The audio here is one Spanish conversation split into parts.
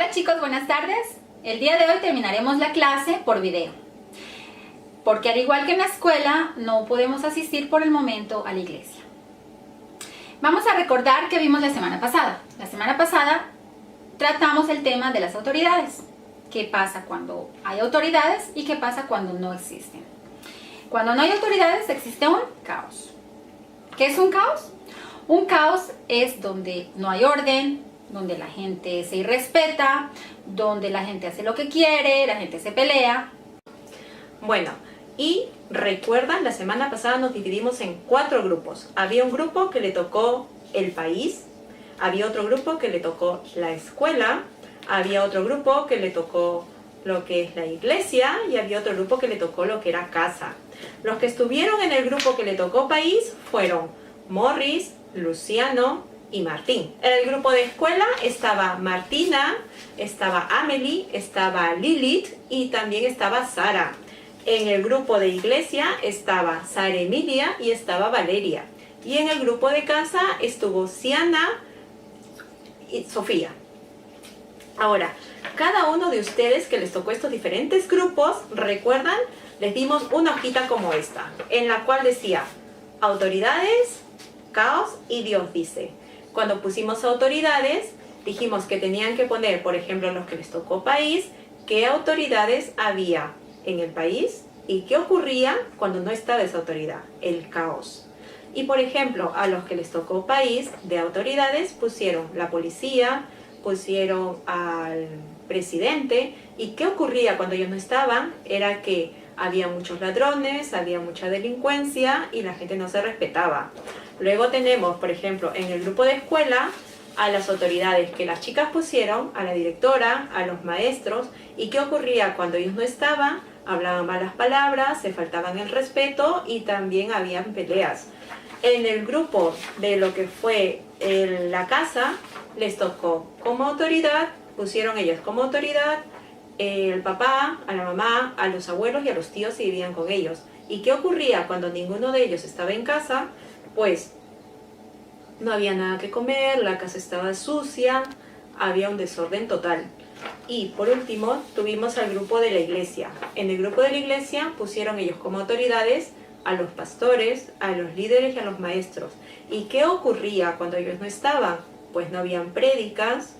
Hola chicos, buenas tardes. El día de hoy terminaremos la clase por video, porque al igual que en la escuela no podemos asistir por el momento a la iglesia. Vamos a recordar que vimos la semana pasada. La semana pasada tratamos el tema de las autoridades. ¿Qué pasa cuando hay autoridades y qué pasa cuando no existen? Cuando no hay autoridades existe un caos. ¿Qué es un caos? Un caos es donde no hay orden, donde la gente se irrespeta, donde la gente hace lo que quiere, la gente se pelea. Bueno, y recuerdan, la semana pasada nos dividimos en 4 grupos. Había un grupo que le tocó el país, había otro grupo que le tocó la escuela, había otro grupo que le tocó lo que es la iglesia y había otro grupo que le tocó lo que era casa. Los que estuvieron en el grupo que le tocó país fueron Morris, Luciano y Martín. En el grupo de escuela estaba Martina, estaba Amelie, estaba Lilith y también estaba Sara. En el grupo de iglesia estaba Sara Emilia y estaba Valeria. Y en el grupo de casa estuvo Siana y Sofía. Ahora, cada uno de ustedes que les tocó estos diferentes grupos, ¿recuerdan? Les dimos una hojita como esta, en la cual decía autoridades, caos y Dios dice. Cuando pusimos autoridades, dijimos que tenían que poner, por ejemplo, los que les tocó país, qué autoridades había en el país y qué ocurría cuando no estaba esa autoridad, el caos. Y por ejemplo, a los que les tocó país de autoridades pusieron la policía, pusieron al presidente. ¿Y qué ocurría cuando ellos no estaban? Era que había muchos ladrones, había mucha delincuencia y la gente no se respetaba. Luego tenemos, por ejemplo, en el grupo de escuela, a las autoridades que las chicas pusieron, a la directora, a los maestros. ¿Y qué ocurría cuando ellos no estaban? Hablaban malas palabras, se faltaban el respeto y también habían peleas. En el grupo de lo que fue la casa, les tocó como autoridad, pusieron ellas como autoridad, el papá, a la mamá, a los abuelos y a los tíos que vivían con ellos. ¿Y qué ocurría cuando ninguno de ellos estaba en casa? Pues no había nada que comer, la casa estaba sucia, había un desorden total. Y por último tuvimos al grupo de la iglesia. En el grupo de la iglesia pusieron ellos como autoridades a los pastores, a los líderes y a los maestros. ¿Y qué ocurría cuando ellos no estaban? Pues no habían prédicas,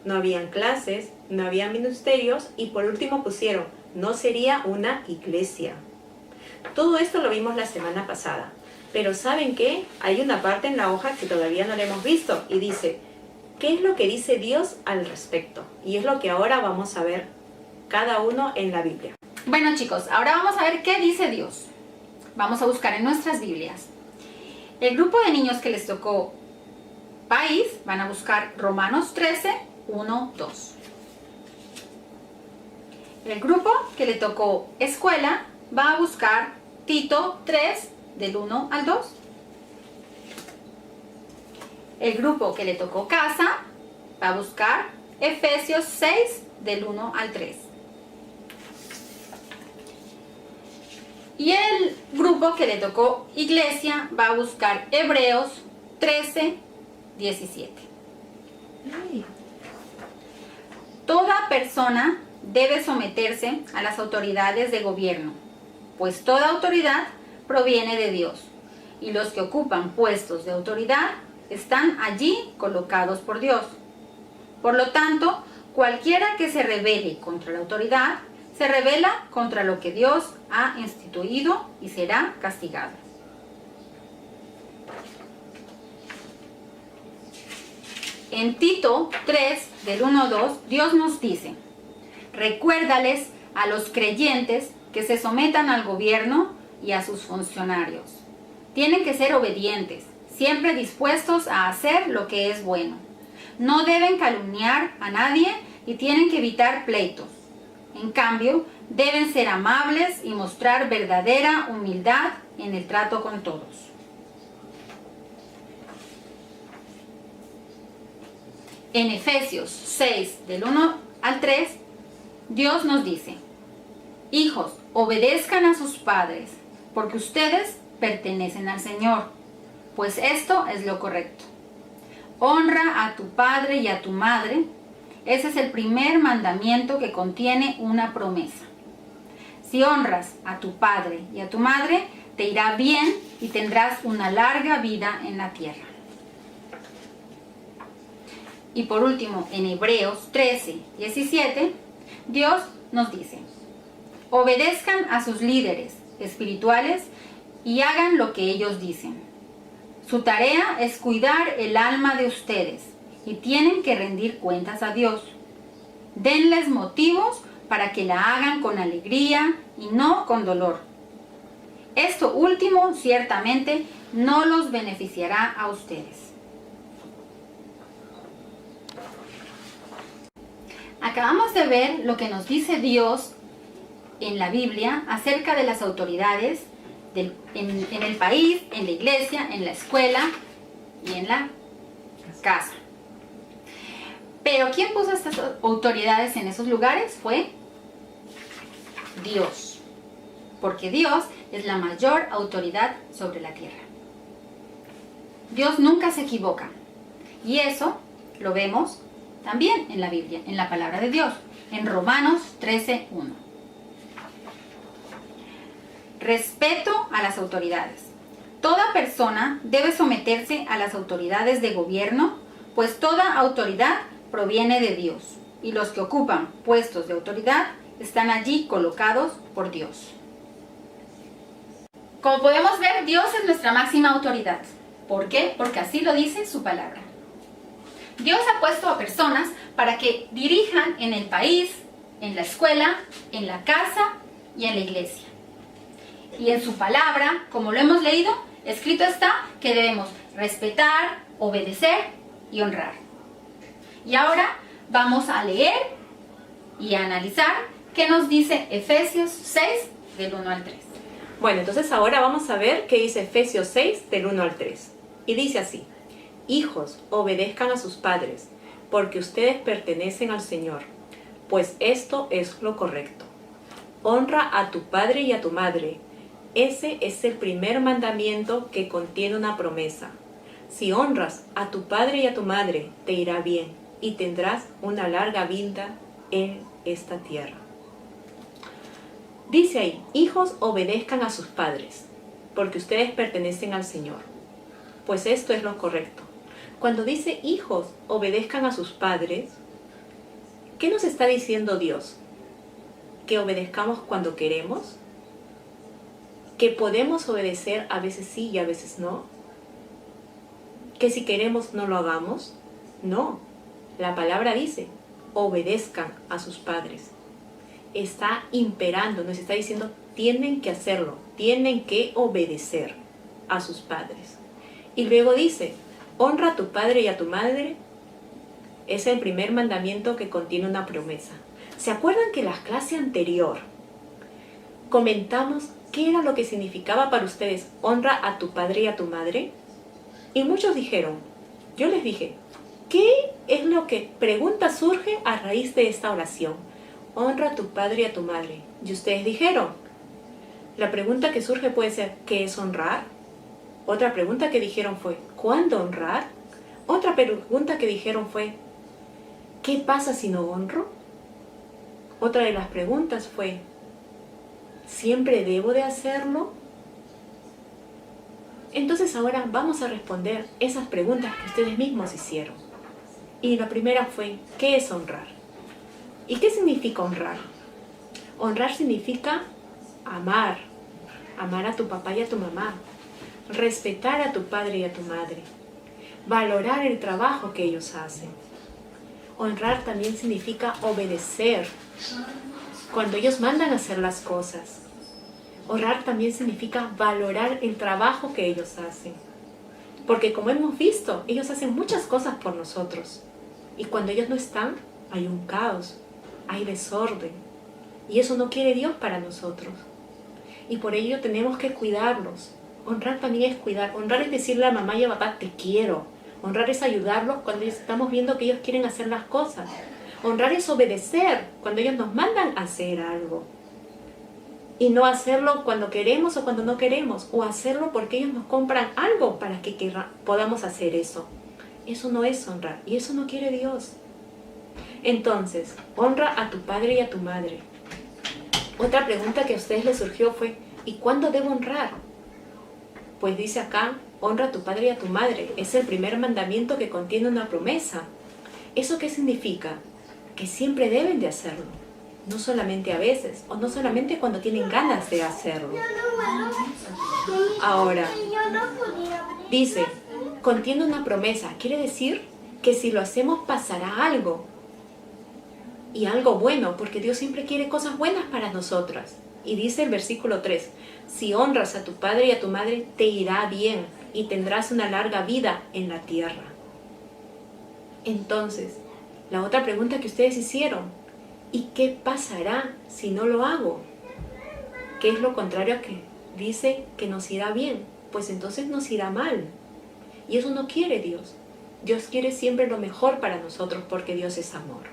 no habían clases, no habían ministerios y por último pusieron, no sería una iglesia. Todo esto lo vimos la semana pasada. Pero ¿saben qué? Hay una parte en la hoja que todavía no la hemos visto y dice, ¿qué es lo que dice Dios al respecto? Y es lo que ahora vamos a ver cada uno en la Biblia. Bueno chicos, ahora vamos a ver qué dice Dios. Vamos a buscar en nuestras Biblias. El grupo de niños que les tocó país van a buscar Romanos 13, 1, 2. El grupo que le tocó escuela va a buscar Tito 3, del 1 al 2. El grupo que le tocó casa va a buscar Efesios 6, del 1 al 3. Y el grupo que le tocó iglesia va a buscar Hebreos 13, 17. Toda persona debe someterse a las autoridades de gobierno, pues toda autoridad proviene de Dios, y los que ocupan puestos de autoridad están allí colocados por Dios. Por lo tanto, cualquiera que se rebele contra la autoridad, se rebela contra lo que Dios ha instituido y será castigado. En Tito 3, del 1 al 2, Dios nos dice, recuérdales a los creyentes que se sometan al gobierno y a sus funcionarios. Tienen que ser obedientes, siempre dispuestos a hacer lo que es bueno. No deben calumniar a nadie y tienen que evitar pleitos. En cambio, deben ser amables y mostrar verdadera humildad en el trato con todos. En Efesios 6, del 1 al 3, Dios nos dice, hijos, obedezcan a sus padres, porque ustedes pertenecen al Señor, pues esto es lo correcto. Honra a tu padre y a tu madre. Ese es el primer mandamiento que contiene una promesa. Si honras a tu padre y a tu madre, te irá bien y tendrás una larga vida en la tierra. Y por último, en Hebreos 13:17, Dios nos dice: obedezcan a sus líderes espirituales y hagan lo que ellos dicen. Su tarea es cuidar el alma de ustedes y tienen que rendir cuentas a Dios. Denles motivos para que la hagan con alegría y no con dolor. Esto último ciertamente no los beneficiará a ustedes. Acabamos de ver lo que nos dice Dios en la Biblia acerca de las autoridades en el país, en la iglesia, en la escuela y en la casa. Pero ¿quién puso estas autoridades en esos lugares? Fue Dios. Porque Dios es la mayor autoridad sobre la tierra. Dios nunca se equivoca. Y eso lo vemos también en la Biblia, en la palabra de Dios, en Romanos 13:1. Respeto a las autoridades. Toda persona debe someterse a las autoridades de gobierno, pues toda autoridad proviene de Dios, y los que ocupan puestos de autoridad están allí colocados por Dios. Como podemos ver, Dios es nuestra máxima autoridad. ¿Por qué? Porque así lo dice su palabra. Dios ha puesto a personas para que dirijan en el país, en la escuela, en la casa y en la iglesia. Y en su palabra, como lo hemos leído, escrito está que debemos respetar, obedecer y honrar. Y ahora vamos a leer y a analizar qué nos dice Efesios 6 del 1 al 3. Bueno, entonces ahora vamos a ver qué dice Efesios 6 del 1 al 3. Y dice así: hijos, obedezcan a sus padres, porque ustedes pertenecen al Señor, pues esto es lo correcto. Honra a tu padre y a tu madre. Ese es el primer mandamiento que contiene una promesa. Si honras a tu padre y a tu madre, te irá bien y tendrás una larga vida en esta tierra. Dice ahí: hijos, obedezcan a sus padres, porque ustedes pertenecen al Señor, pues esto es lo correcto. Cuando dice hijos, obedezcan a sus padres, ¿qué nos está diciendo Dios? ¿Que obedezcamos cuando queremos? ¿Que podemos obedecer a veces sí y a veces no? ¿Que si queremos no lo hagamos? No, la palabra dice: obedezcan a sus padres. Está imperando, nos está diciendo: tienen que hacerlo, tienen que obedecer a sus padres. Y luego dice: honra a tu padre y a tu madre. Es el primer mandamiento que contiene una promesa. ¿Se acuerdan que en la clase anterior comentamos qué era lo que significaba para ustedes honra a tu padre y a tu madre? Y muchos dijeron, yo les dije, ¿qué es lo que pregunta surge a raíz de esta oración? Honra a tu padre y a tu madre. Y ustedes dijeron, la pregunta que surge puede ser, ¿qué es honrar? Otra pregunta que dijeron fue, ¿cuándo honrar? Otra pregunta que dijeron fue, ¿qué pasa si no honro? Otra de las preguntas fue, ¿siempre debo de hacerlo? Entonces ahora vamos a responder esas preguntas que ustedes mismos hicieron. Y la primera fue, ¿qué es honrar? ¿Y qué significa honrar? Honrar significa amar, amar a tu papá y a tu mamá, respetar a tu padre y a tu madre, valorar el trabajo que ellos hacen. Honrar también significa obedecer cuando ellos mandan a hacer las cosas. Honrar también significa valorar el trabajo que ellos hacen. Porque como hemos visto, ellos hacen muchas cosas por nosotros. Y cuando ellos no están, hay un caos, hay desorden. Y eso no quiere Dios para nosotros. Y por ello tenemos que cuidarlos. Honrar también es cuidar. Honrar es decirle a mamá y a papá, te quiero. Honrar es ayudarlos cuando estamos viendo que ellos quieren hacer las cosas. Honrar es obedecer cuando ellos nos mandan a hacer algo. Y no hacerlo cuando queremos o cuando no queremos. O hacerlo porque ellos nos compran algo para que podamos hacer eso. Eso no es honrar. Y eso no quiere Dios. Entonces, honra a tu padre y a tu madre. Otra pregunta que a ustedes les surgió fue, ¿y cuándo debo honrar? Pues dice acá, honra a tu padre y a tu madre. Es el primer mandamiento que contiene una promesa. ¿Eso qué significa? Que siempre deben de hacerlo. No solamente a veces, o no solamente cuando tienen ganas de hacerlo. Ahora, dice, contiene una promesa. Quiere decir que si lo hacemos pasará algo. Y algo bueno, porque Dios siempre quiere cosas buenas para nosotras. Y dice el versículo 3, si honras a tu padre y a tu madre, te irá bien y tendrás una larga vida en la tierra. Entonces, la otra pregunta que ustedes hicieron, ¿y qué pasará si no lo hago? ¿Qué es lo contrario a que dice que nos irá bien? Pues entonces nos irá mal. Y eso no quiere Dios. Dios quiere siempre lo mejor para nosotros porque Dios es amor.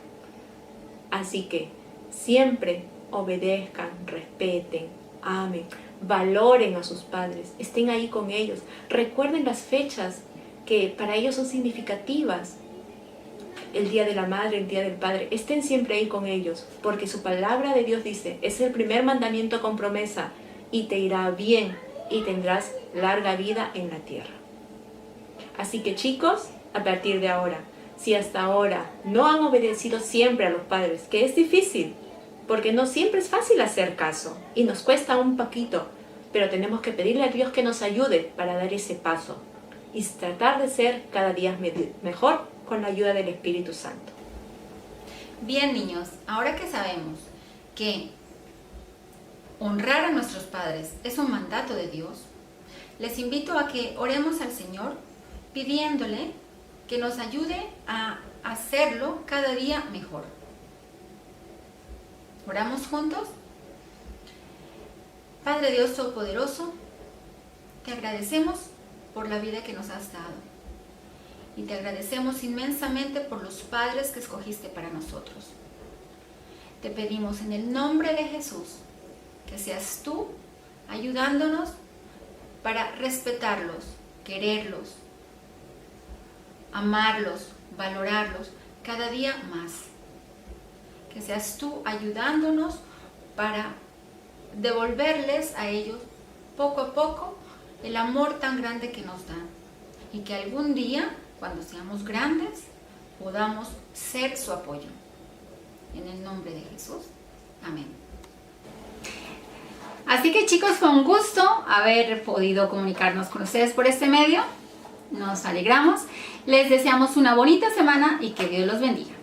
Así que siempre obedezcan, respeten, amen, valoren a sus padres, estén ahí con ellos. Recuerden las fechas que para ellos son significativas. El día de la madre, el día del padre, estén siempre ahí con ellos, porque su palabra de Dios dice, es el primer mandamiento con promesa, y te irá bien, y tendrás larga vida en la tierra. Así que chicos, a partir de ahora, si hasta ahora no han obedecido siempre a los padres, que es difícil, porque no siempre es fácil hacer caso, y nos cuesta un poquito, pero tenemos que pedirle a Dios que nos ayude para dar ese paso, y tratar de ser cada día mejor, con la ayuda del Espíritu Santo. Bien, niños, ahora que sabemos que honrar a nuestros padres es un mandato de Dios, les invito a que oremos al Señor pidiéndole que nos ayude a hacerlo cada día mejor. ¿Oramos juntos? Padre Dios Todopoderoso, te agradecemos por la vida que nos has dado. Y te agradecemos inmensamente por los padres que escogiste para nosotros. Te pedimos en el nombre de Jesús que seas tú ayudándonos para respetarlos, quererlos, amarlos, valorarlos cada día más. Que seas tú ayudándonos para devolverles a ellos poco a poco el amor tan grande que nos dan. Y que algún día, cuando seamos grandes, podamos ser su apoyo. En el nombre de Jesús. Amén. Así que chicos, fue un gusto haber podido comunicarnos con ustedes por este medio. Nos alegramos. Les deseamos una bonita semana y que Dios los bendiga.